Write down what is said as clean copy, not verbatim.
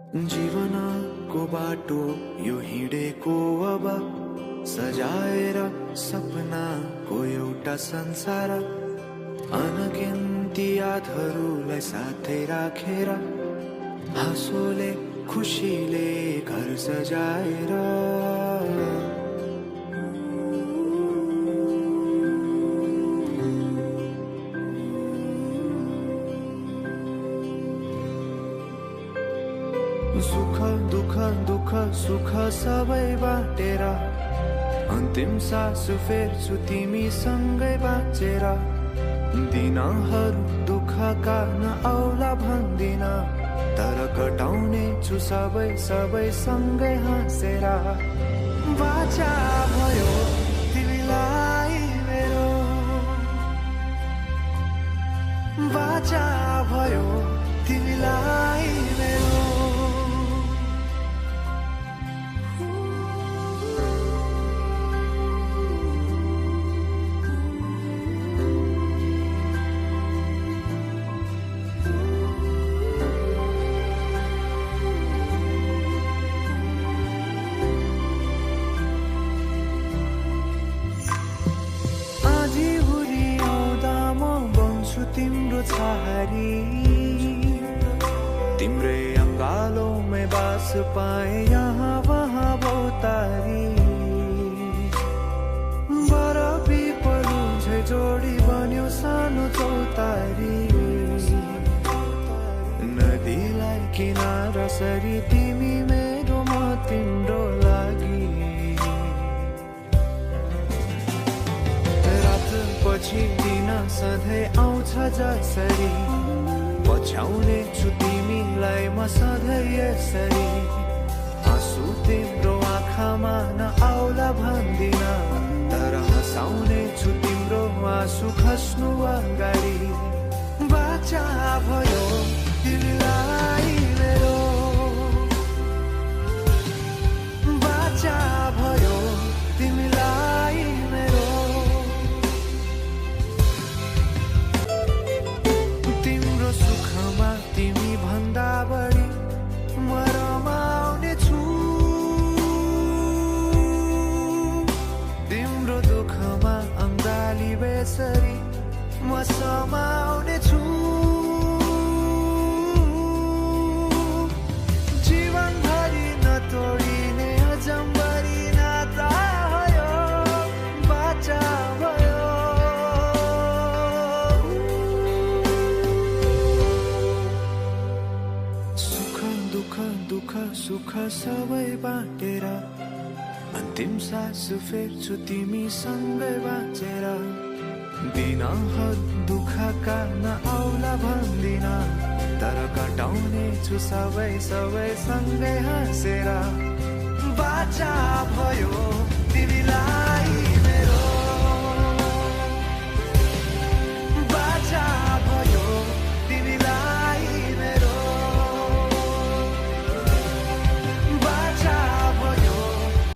जीवनको बाटो यो हिँडेको अब सजाएर सपनाको एउटा संसार अनगिन्ती यादहरूलाई साथै राखेर हाँसोले खुसीले घर सजाएर सुख दुख दुख सुख सबै बाटेर अन्तिम सास फेर्छु तिमीसँगै बाँचेर दिनहरू दुःखका नआउला भन्दिन तर कटाउने छु सबै सबै सँगै हाँसेर बाचा भयो तिमीलाई मेरो बाचा भयो तिमीलाई मेरो तिम्रो छहारी तिम्रै अङ्गालोमै बास पाए यहाँ वहाँ बहुतारी बर पिपलु झै जोडी बन्यो सानो चौतारी नदीलाई किनारा सरी तिमी मेरो म तिम्रो लागि रात पछि दिन सधैँ आउँछ जसरी पछ्याउने छु तिमीलाई म सधैँ यसरी आँसु तिम्रो आँखामा नआउला भन्दिन तर हँसाउने छु तिम्रो आँसु खस्नु अगाडि बाचा भयो तिमीलाई मेरो बाचा भयो तिमीलाई मेरो सुखमा तिमी भन्दा बढी म रमाउने छु तिम्रो दुःखमा अङ्गाली बेसरी म समाउने छु जीवनभरि नतोडिने अजम्बरी नाता भयो बाचा भयो दुःख सुख सबै बाटेर अन्तिम सास फेर्छु तिमीसँगै बाँचेर दिनहरू दुःखका नआउला भन्दिन तर कटाउने छु सबै सबै सँगै हाँसेर बाचा भयो तिमीलाई